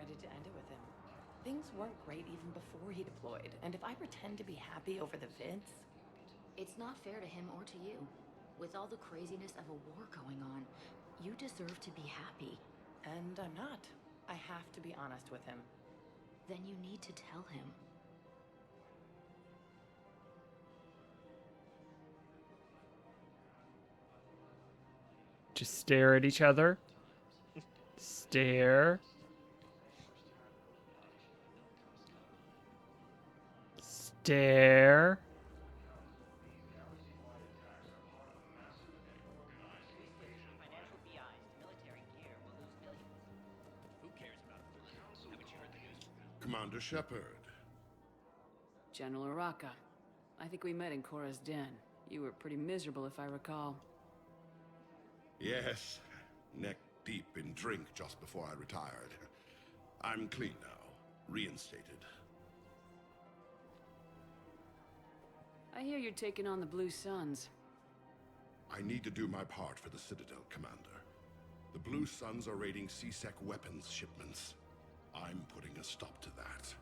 decided to end it with him. Things weren't great even before he deployed, and if I pretend to be happy over the vids... It's not fair to him or to you. With all the craziness of a war going on, you deserve to be happy. And I'm not. I have to be honest with him. Then you need to tell him. Just stare at each other. Stare. Stare. Commander Shepard. General Araka. I think we met in Korra's den. You were pretty miserable, if I recall. Yes, neck deep in drink just before I retired. I'm clean now, reinstated. I hear you're taking on the Blue Suns. I need to do my part for the Citadel, Commander. The Blue Suns are raiding C-Sec weapons shipments. I'm putting a stop to that.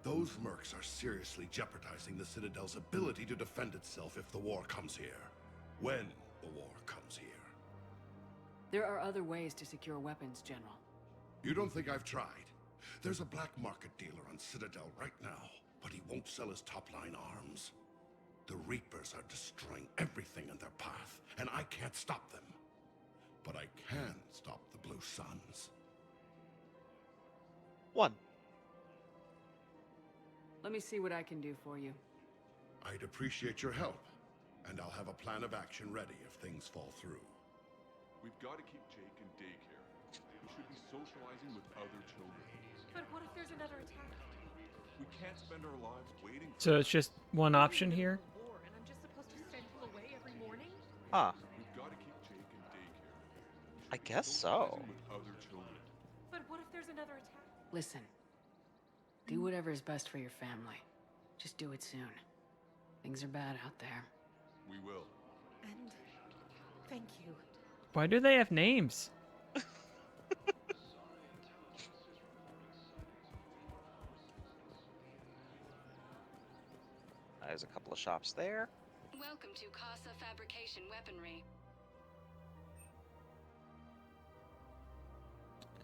Those mercs are seriously jeopardizing the Citadel's ability to defend itself if the war comes here. When the war comes here. There are other ways to secure weapons, General. You don't think I've tried? There's a black market dealer on Citadel right now, but he won't sell his top-line arms. The Reapers are destroying everything in their path, and I can't stop them. But I can stop the Blue Suns. 1. Let me see what I can do for you. I'd appreciate your help, and I'll have a plan of action ready if things fall through. We've got to keep Jake in daycare. He should be socializing with other children. But what if there's another attack? We can't spend our lives waiting for So it's just one option here. War, and I'm just supposed to send you away every morning? Huh. We've got to keep Jake in daycare. I guess so. Socializing with other children. But what if there's another attack? Listen. Do whatever is best for your family. Just do it soon. Things are bad out there. We will. And thank you. Why do they have names? There's a couple of shops there. Welcome to Casa Fabrication Weaponry.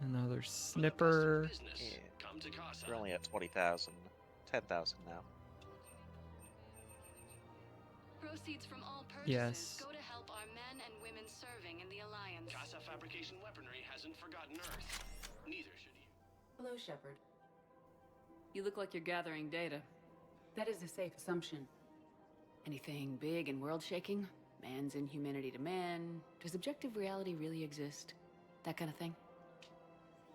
Another snipper. Yeah. We're only at 20,000. 10,000 now. Proceeds from all purchases Yes. go to help our men and women serving in the Alliance. Casa Fabrication Weaponry hasn't forgotten Earth. Neither should you. Hello, Shepard. You look like you're gathering data. That is a safe assumption. Anything big and world-shaking? Man's inhumanity to man? Does objective reality really exist? That kind of thing?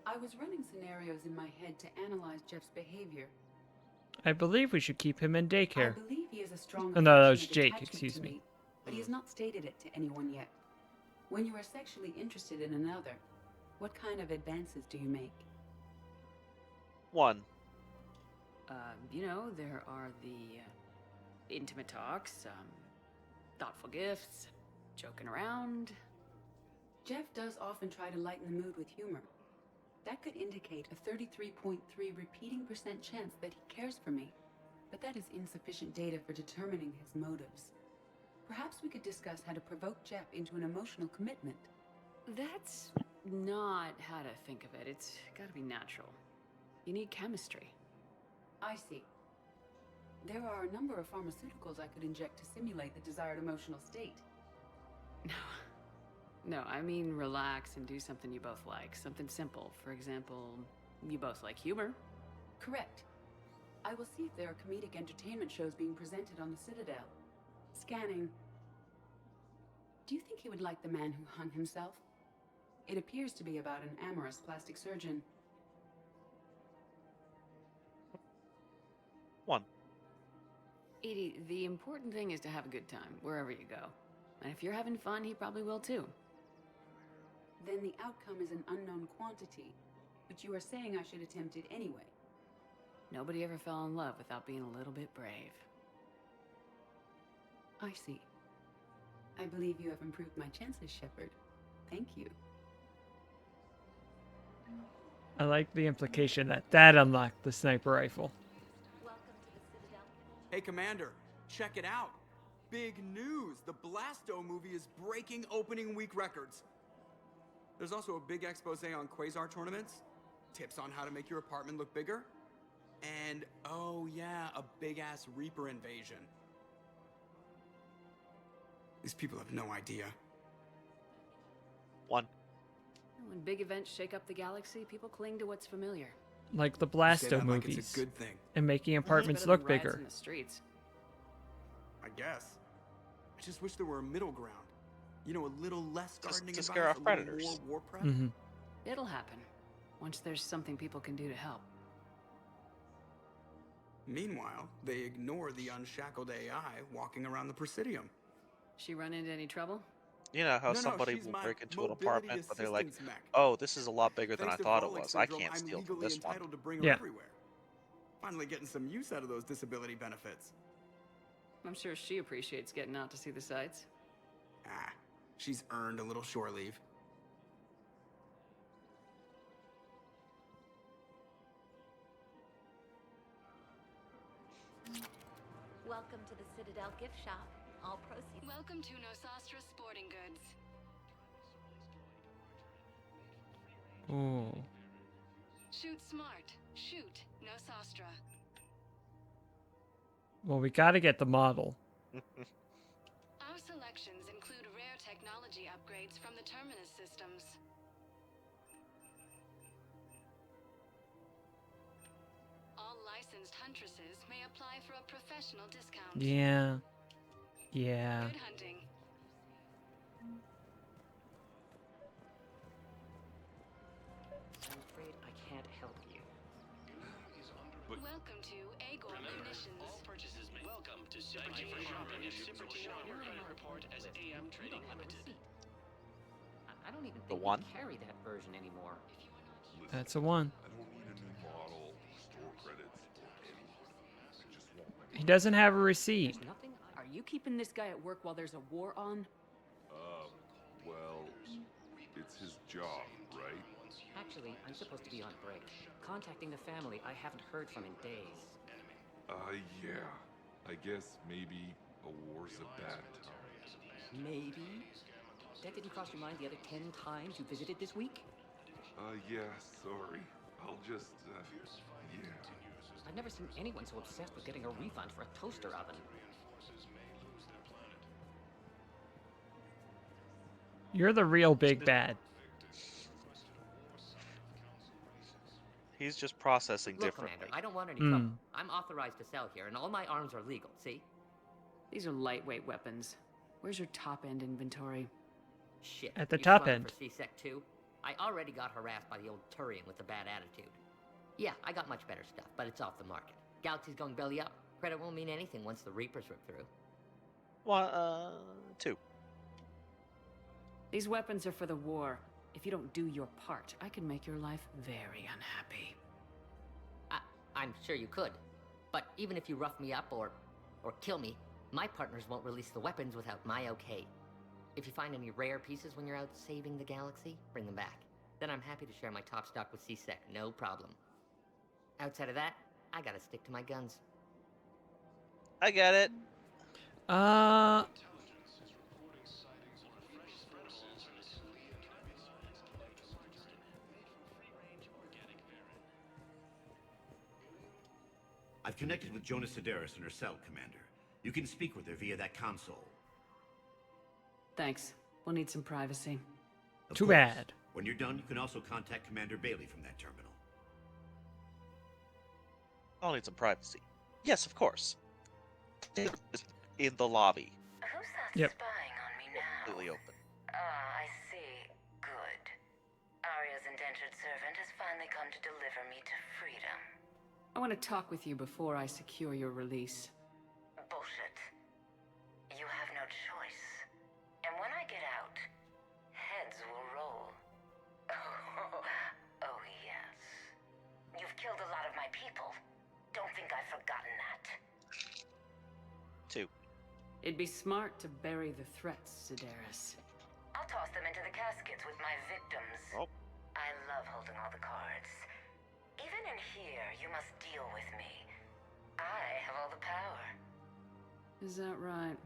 I was running scenarios in my head to analyze Jeff's behavior. I believe we should keep him in daycare. I believe he has a strong Oh, no, that was affectionate Jake, attachment excuse to me. But he has not stated it to anyone yet. When you are sexually interested in another, what kind of advances do you make? 1. There are the intimate talks, thoughtful gifts, joking around. Jeff does often try to lighten the mood with humor. That could indicate a 33.3 repeating % chance that he cares for me. But that is insufficient data for determining his motives. Perhaps we could discuss how to provoke Jeff into an emotional commitment. That's not how to think of it. It's gotta be natural. You need chemistry. I see. There are a number of pharmaceuticals I could inject to simulate the desired emotional state. No, I mean relax and do something you both like. Something simple. For example, you both like humor. Correct. I will see if there are comedic entertainment shows being presented on the Citadel. Scanning. Do you think he would like The Man Who Hung Himself? It appears to be about an amorous plastic surgeon. 1. Edie, the important thing is to have a good time, wherever you go. And if you're having fun, he probably will too. Then the outcome is an unknown quantity, but you are saying I should attempt it anyway. Nobody ever fell in love without being a little bit brave. I see. I believe you have improved my chances, Shepard. Thank you. I like the implication that that unlocked the sniper rifle. Hey, Commander, check it out. Big news! The Blasto movie is breaking opening week records. There's also a big expose on Quasar tournaments, tips on how to make your apartment look bigger, and, oh yeah, a big-ass Reaper invasion. These people have no idea. One. When big events shake up the galaxy, people cling to what's familiar. Like the You say Blasto that like movies. it's a good thing. And making apartments Better than look riots bigger. in the streets. I guess. I just wish there were a middle ground. You know, a little less gardening to advice, scare off a little predators. more war prep. Mm-hmm. It'll happen. Once there's something people can do to help. Meanwhile, they ignore the unshackled AI walking around the Presidium. She run into any trouble? You know how No, somebody she's will my break into an mobility apartment, but they're like, assistance mech. "Oh, this is a lot bigger than I Thanks to thought it Frolic was. I syndrome, can't I'm steal from legally this one." entitled to bring her Yeah. everywhere. Finally getting some use out of those disability benefits. I'm sure she appreciates getting out to see the sights. Ah, she's earned a little shore leave. Welcome to the Citadel gift shop. All proceeds. Welcome to Nosastra Sporting Goods. Ooh. Shoot smart. Shoot Nosastra. Well, we gotta get the model. Our selections include rare technology upgrades from the Terminus systems. All licensed huntresses may apply for a professional discount. Yeah. Yeah. Good hunting. I'm afraid I can't help you. Welcome to Agor Munitions. All purchases made. Welcome to Super Team Shopping at Super Team. Report as AM Trading Limited. I don't even The think one? we carry that version anymore. That's a one. I don't need a new model, store credits, or anything. I just want my He doesn't have a receipt. There's nothing. Are you keeping this guy at work while there's a war on? well, it's his job, right? Actually, I'm supposed to be on break. Contacting the family I haven't heard from in days. Yeah. I guess maybe a war's a bad time. Maybe. That didn't cross your mind the other 10 times you visited this week? Yeah, sorry. I'll just, yeah. I've never seen anyone so obsessed with getting a refund for a toaster oven. You're the real big bad. He's just processing Look, differently. Commander, I don't want any trouble. I'm authorized to sell here, and all my arms are legal, see? These are lightweight weapons. Where's your top-end inventory? Shit. At the you top swapping end. For C-Sec 2? I already got harassed by the old Turian with the bad attitude. Yeah, I got much better stuff, but it's off the market. Galaxy's going belly up. Credit won't mean anything once the Reapers rip through. Well, two. These weapons are for the war. If you don't do your part, I can make your life very unhappy. I'm sure you could. But even if you rough me up or kill me, my partners won't release the weapons without my okay. If you find any rare pieces when you're out saving the galaxy, bring them back. Then I'm happy to share my top stock with C-Sec, no problem. Outside of that, I gotta stick to my guns. I get it. I've connected with Jonas Sedaris in her cell, Commander. You can speak with her via that console. Thanks. We'll need some privacy. Of Too course. bad. When you're done, you can also contact Commander Bailey from that terminal. I'll need some privacy. Yes, of course. In the lobby. Who's that Yep. spying on me now? Completely open. Ah, I see. Good. Arya's indentured servant has finally come to deliver me to freedom. I want to talk with you before I secure your release. Bullshit. You have no choice. And when I get out, heads will roll. Oh, yes. You've killed a lot of my people. Don't think I've forgotten that. Two. It'd be smart to bury the threats, Sedaris. I'll toss them into the caskets with my victims. Oh. I love holding all the cards. you must deal with me. I have all the power. Is that right?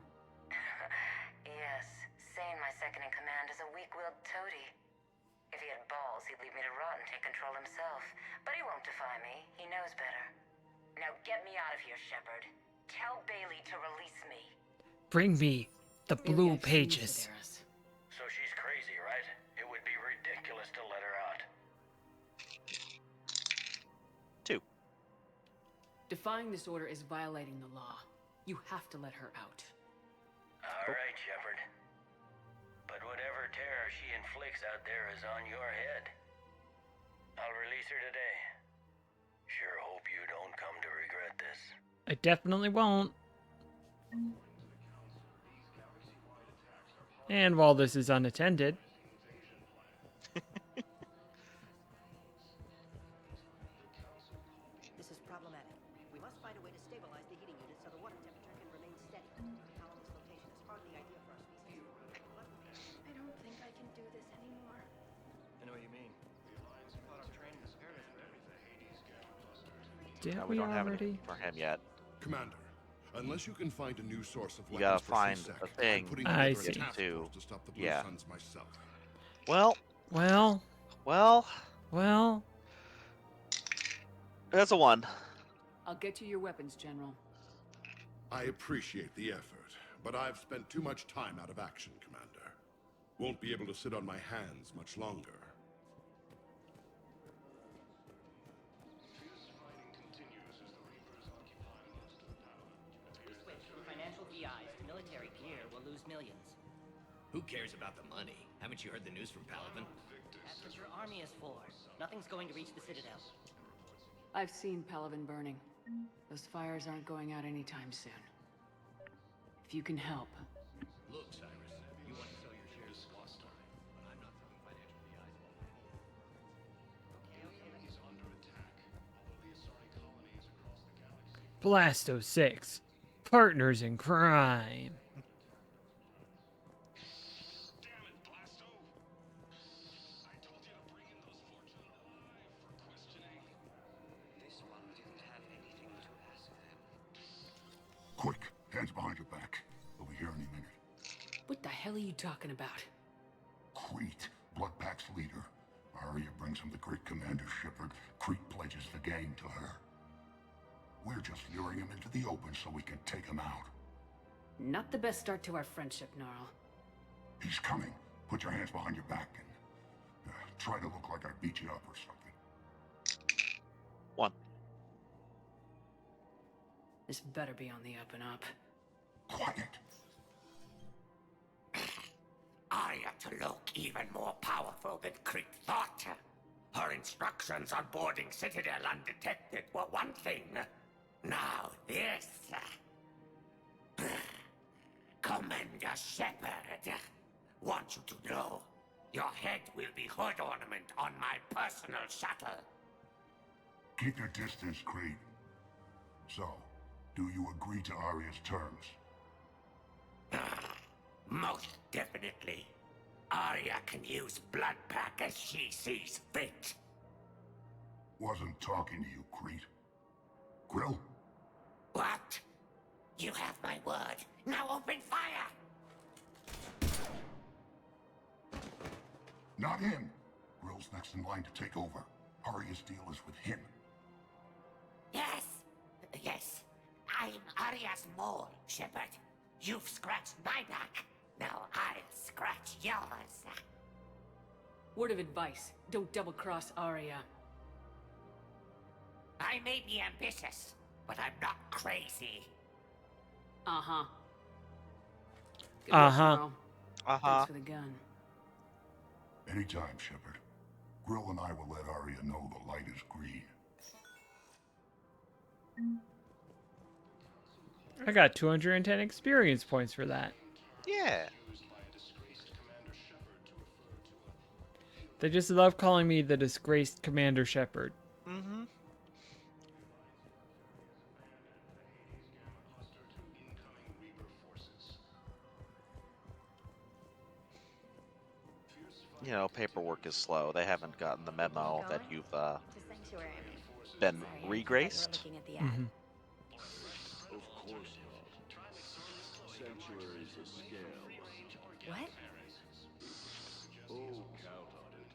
Yes, Sane, my second in command, is a weak-willed toady. If he had balls, he'd leave me to rot and take control himself. But he won't defy me. He knows better. Now get me out of here, Shepard. Tell Bailey to release me. Bring me the blue pages. So she's crazy, right? It would be ridiculous to let her out. 2. Defying this order is violating the law. You have to let her out. All right, Shepard. But whatever terror she inflicts out there is on your head. I'll release her today. Sure hope you don't come to regret this. I definitely won't. And while this is unattended, This is problematic. We must find a way to stabilize the heating unit so the water temperature can remain steady. The colony's location is hardly ideal for our species. I don't think I can do this anymore. I know what you mean. I thought our training was prepared us for everything. did No, we we don't have already? anything for him yet. Commander, unless you can find a new source of You weapons gotta for find C-Sec, a thing I'm putting I together a see. task To- force to stop the Blue yeah. Suns myself. Well, Well, that's a 1. I'll get you your weapons, General. I appreciate the effort, but I've spent too much time out of action, Commander. Won't be able to sit on my hands much longer. Switch from financial VIs to military gear will lose millions. Who cares about the money? Haven't you heard the news from Palaven? That's what your army is for. Nothing's going to reach the Citadel. I've seen Palaven burning. Those fires aren't going out anytime soon. If you can help. Look, Cyrus, you want to sell your shares to Lost Star, but I'm not throwing financial VIs off. Is under attack. All of the Asari colonies across the galaxy. Blasto 6. Partners in crime. Damn it, Blasto! I told you to bring in those Fortune alive for questioning. This one didn't have anything to ask them. Quick, hands behind your back. We'll be here any minute. What the hell are you talking about? Crete, Bloodpack's leader. Arya brings him the great commander Shepard. Crete pledges the gang to her. We're just luring him into the open so we can take him out. Not the best start to our friendship, Gnarl. He's coming. Put your hands behind your back and try to look like I beat you up or something. 1. This better be on the up and up. Quiet. Arya to look even more powerful than Crete thought. Her instructions on boarding Citadel undetected were one thing. Now this. Commander Shepard, want you to know, your head will be hood ornament on my personal shuttle. Keep your distance, Crete. So, do you agree to Arya's terms? Most definitely. Arya can use Bloodpack as she sees fit. Wasn't talking to you, Crete. Grill? What? You have my word. Now open fire! Not him. Grill's next in line to take over. Arya's deal is with him. Yes. Yes. I'm Arya's mole, Shepard. You've scratched my back. Now I'll scratch yours. Word of advice, don't double-cross Arya. I may be ambitious, but I'm not crazy. Uh-huh. Good luck, Uh-huh. Gnarl. Uh-huh. Thanks for the gun. Anytime, Shepard. Grill and I will let Arya know the light is green. I got 210 experience points for that. Yeah. They just love calling me the disgraced Commander Shepard. Mm-hmm. You know, paperwork is slow. They haven't gotten the memo that you've, To Sanctuary. been Sorry, I forgot you were regraced? looking at the ad. Of course not. Sanctuary's a scam. What? Oh, count on it.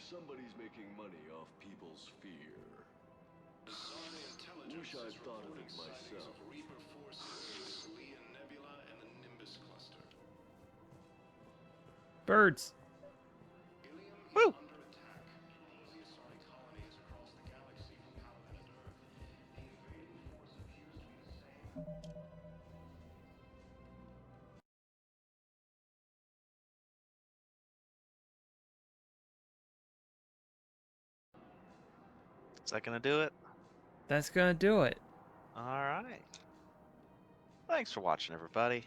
Somebody's making money off people's fear. Wish I'd thought of it myself. Reaper forces, Lee and Nebula, and the Nimbus cluster. Birds. Woo! Is that gonna do it? That's gonna do it. All right. Thanks for watching, everybody.